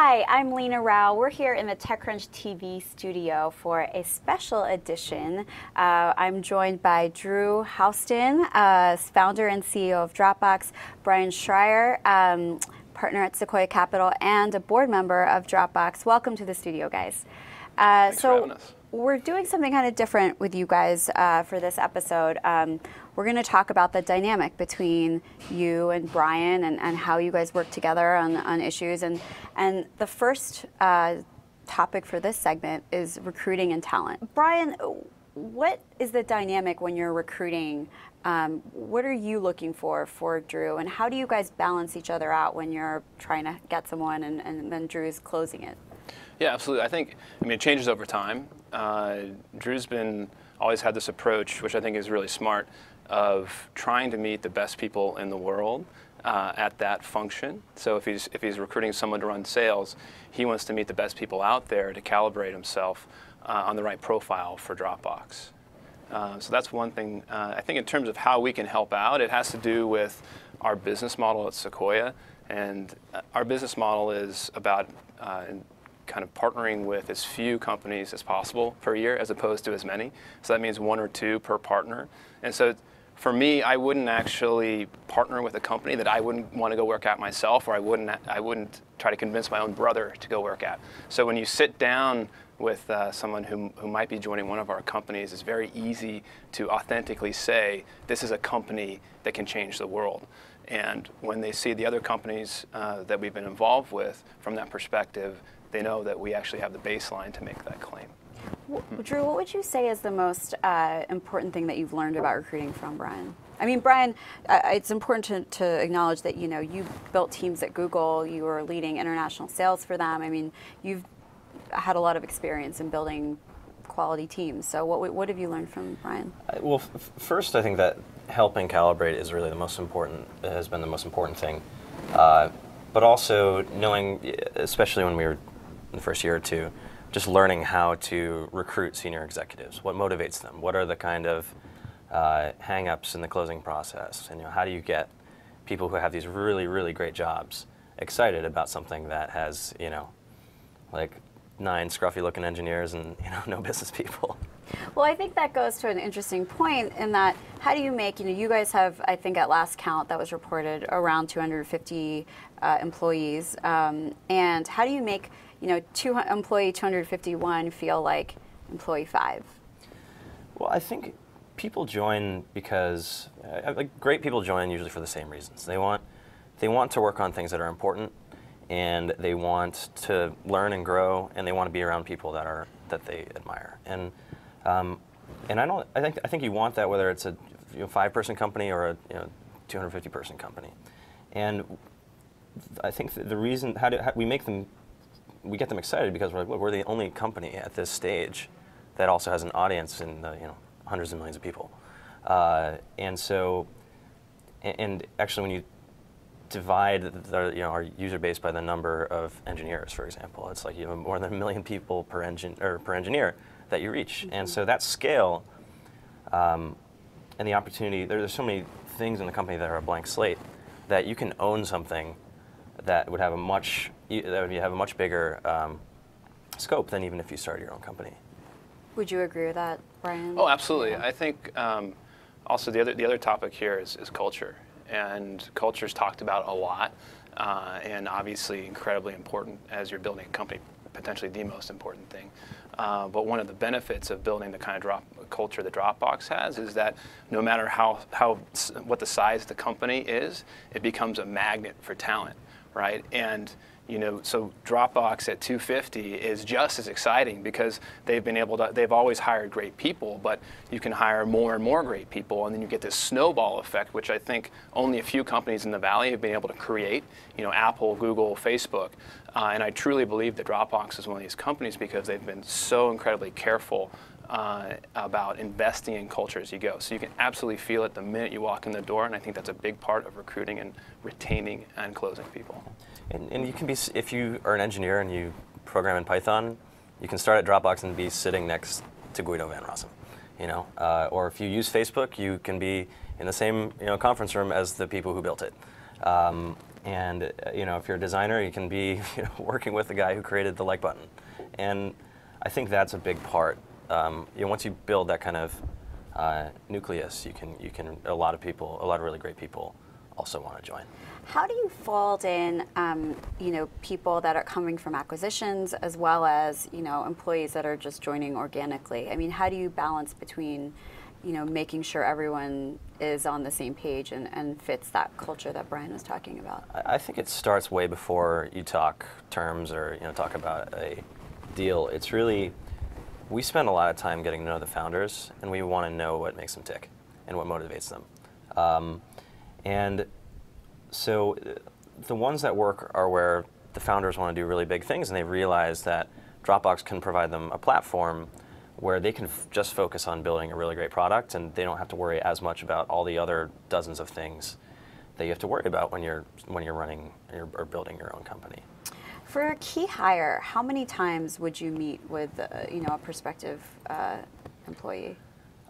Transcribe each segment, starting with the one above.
Hi, I'm Lena Rao. We're here in the TechCrunch TV studio for a special edition. I'm joined by Drew Houston, founder and CEO of Dropbox, Bryan Schreier, partner at Sequoia Capital, and a board member of Dropbox. Welcome to the studio, guys. Thanks for having us. We're doing something kind of different with you guys for this episode. We're going to talk about the dynamic between you and Bryan and how you guys work together on issues. And the first topic for this segment is recruiting and talent. Bryan, what is the dynamic when you're recruiting? What are you looking for Drew? And how do you guys balance each other out when you're trying to get someone and then Drew's closing it? Yeah, absolutely. I mean, it changes over time. Drew's always had this approach, which I think is really smart, of trying to meet the best people in the world at that function. So if he's recruiting someone to run sales, he wants to meet the best people out there to calibrate himself on the right profile for Dropbox. So that's one thing. I think in terms of how we can help out, it has to do with our business model at Sequoia. And our business model is about kind of partnering with as few companies as possible per year as opposed to as many. So that means one or two per partner. And so for me, I wouldn't actually partner with a company that I wouldn't want to go work at myself, or I wouldn't try to convince my own brother to go work at. So when you sit down with someone who might be joining one of our companies, it's very easy to authentically say, this is a company that can change the world. And when they see the other companies that we've been involved with from that perspective, they know that we actually have the baseline to make that claim. Drew, what would you say is the most important thing that you've learned about recruiting from Bryan? I mean, Bryan, it's important to acknowledge that you built teams at Google. You were leading international sales for them. I mean, you've had a lot of experience in building quality teams. So what have you learned from Bryan? Well, first, I think that helping calibrate is really has been the most important thing. But also knowing, especially when we were in the first year or two, just learning how to recruit senior executives. What motivates them? What are the kind of hang-ups in the closing process? And how do you get people who have these really, really great jobs excited about something that has, like 9 scruffy-looking engineers and no business people? Well, I think that goes to an interesting point in that how do you make, you guys have, I think at last count that was reported, around 250 employees. And how do you make, employee 251 feel like employee 5? Well, I think people join because, great people join usually for the same reasons. They want to work on things that are important, and they want to learn and grow, and they want to be around people that they admire. And I think you want that whether it's a 5-person company or a 250-person company. And I think the reason we get them excited because we're like, look, we're the only company at this stage that also has an audience in the hundreds of millions of people. And actually when you divide our user base by the number of engineers, for example, it's like you have more than 1 million people per engineer that you reach. Mm-hmm. And so that scale and the opportunity, there's so many things in the company that are a blank slate that you can own something that would have a much bigger scope than even if you started your own company. Would you agree with that, Bryan? Oh, absolutely. Yeah. I think also the other topic here is culture, and culture is talked about a lot, and obviously incredibly important as you're building a company, potentially the most important thing. But one of the benefits of building the kind of culture that Dropbox has is that no matter what the size of the company is, it becomes a magnet for talent, right? And so Dropbox at 250 is just as exciting because they've always hired great people, but you can hire more and more great people, and then you get this snowball effect, which I think only a few companies in the Valley have been able to create, Apple, Google, Facebook. And I truly believe that Dropbox is one of these companies because they've been so incredibly careful about investing in culture as you go. So you can absolutely feel it the minute you walk in the door, and I think that's a big part of recruiting and retaining and closing people. And you can be, if you are an engineer and you program in Python, you can start at Dropbox and be sitting next to Guido van Rossum, or if you use Facebook, you can be in the same conference room as the people who built it. And if you're a designer, you can be working with the guy who created the like button. And I think that's a big part. Once you build that kind of nucleus, a lot of really great people also want to join. How do you fold in, people that are coming from acquisitions as well as, employees that are just joining organically? I mean, how do you balance between, making sure everyone is on the same page and fits that culture that Bryan was talking about? I think it starts way before you talk terms or talk about a deal. It's really, we spend a lot of time getting to know the founders, and we want to know what makes them tick and what motivates them. And so the ones that work are where the founders want to do really big things, and they realize that Dropbox can provide them a platform where they can just focus on building a really great product, and they don't have to worry as much about all the other dozens of things that you have to worry about when you're running or building your own company. For a key hire, how many times would you meet with a prospective employee?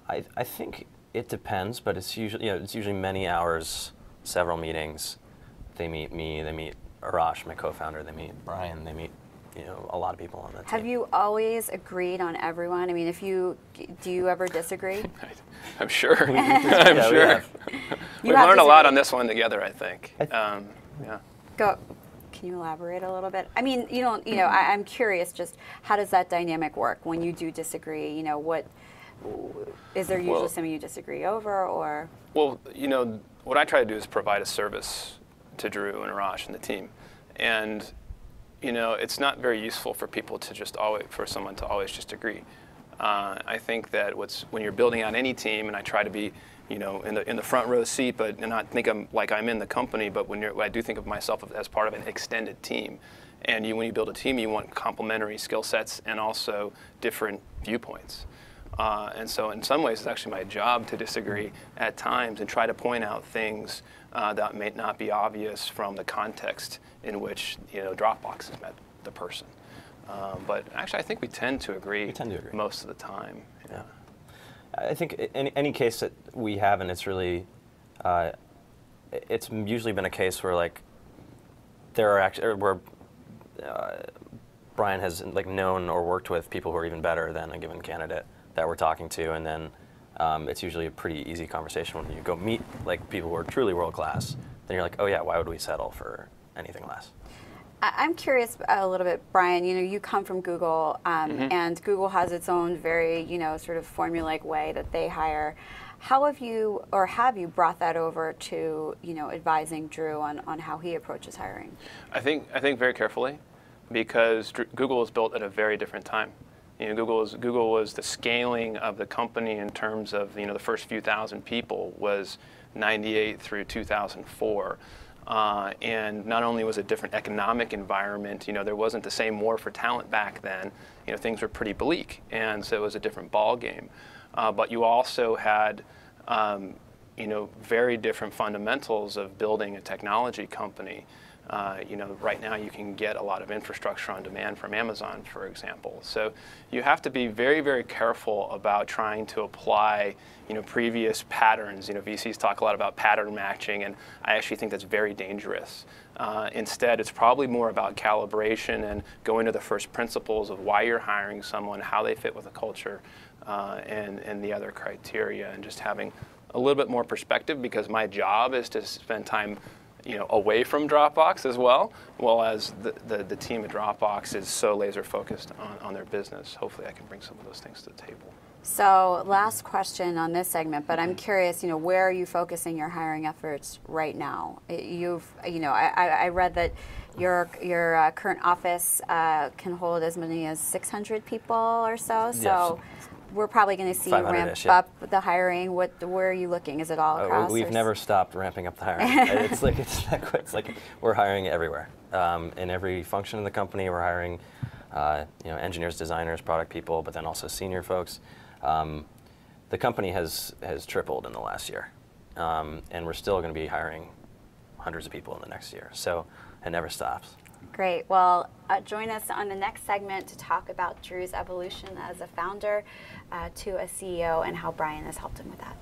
I think it depends, but it's usually many hours, several meetings. They meet me, they meet Arash, my co-founder, they meet Bryan, they meet a lot of people on that team. Have you always agreed on everyone? I mean, do you ever disagree? I'm sure. I'm sure. We've learned a lot on this one together, I think. Yeah. Go. Can you elaborate a little bit? I mean, I'm curious. Just how does that dynamic work when you do disagree? What is there usually something you disagree over, or? Well, what I try to do is provide a service to Drew and Arash and the team, and it's not very useful for people to for someone to always just agree. I think that when you're building out any team, and I try to be, in the front row seat, but not think I'm in the company, but I do think of myself as part of an extended team. And when you build a team, you want complementary skill sets and also different viewpoints. And so in some ways, it's actually my job to disagree at times and try to point out things that may not be obvious from the context in which Dropbox has met the person. But actually, I think we tend to agree most of the time. Yeah. I think in any case that we have, and it's really, it's usually been a case where Bryan has known or worked with people who are even better than a given candidate that we're talking to, and then it's usually a pretty easy conversation when you go meet people who are truly world class. Then you're like, oh yeah, why would we settle for anything less? I'm curious a little bit, Bryan. You come from Google, and Google has its own very, sort of formulaic way that they hire. How have you brought that over to, advising Drew on how he approaches hiring? I think very carefully, because Google was built at a very different time. Google was the scaling of the company in terms of the first few thousand people was 98 through 2004. And not only was it a different economic environment, there wasn't the same war for talent back then. Things were pretty bleak, and so it was a different ball game. But you also had, very different fundamentals of building a technology company. Right now you can get a lot of infrastructure on demand from Amazon, for example. So you have to be very, very careful about trying to apply, previous patterns. VCs talk a lot about pattern matching, and I actually think that's very dangerous. Instead, it's probably more about calibration and going to the first principles of why you're hiring someone, how they fit with the culture, and the other criteria, and just having a little bit more perspective, because my job is to spend time away from Dropbox as well as the team at Dropbox is so laser focused on their business. Hopefully I can bring some of those things to the table. So last question on this segment, but I'm curious, where are you focusing your hiring efforts right now? I read that your current office can hold as many as 600 people or so. So we're probably going to see ramp up the hiring. Where are you looking? Is it all across? We've never stopped ramping up the hiring. it's like we're hiring everywhere. In every function in the company, we're hiring engineers, designers, product people, but then also senior folks. The company has tripled in the last year, and we're still going to be hiring hundreds of people in the next year. So it never stops. Great. Well, join us on the next segment to talk about Drew's evolution as a founder to a CEO and how Bryan has helped him with that.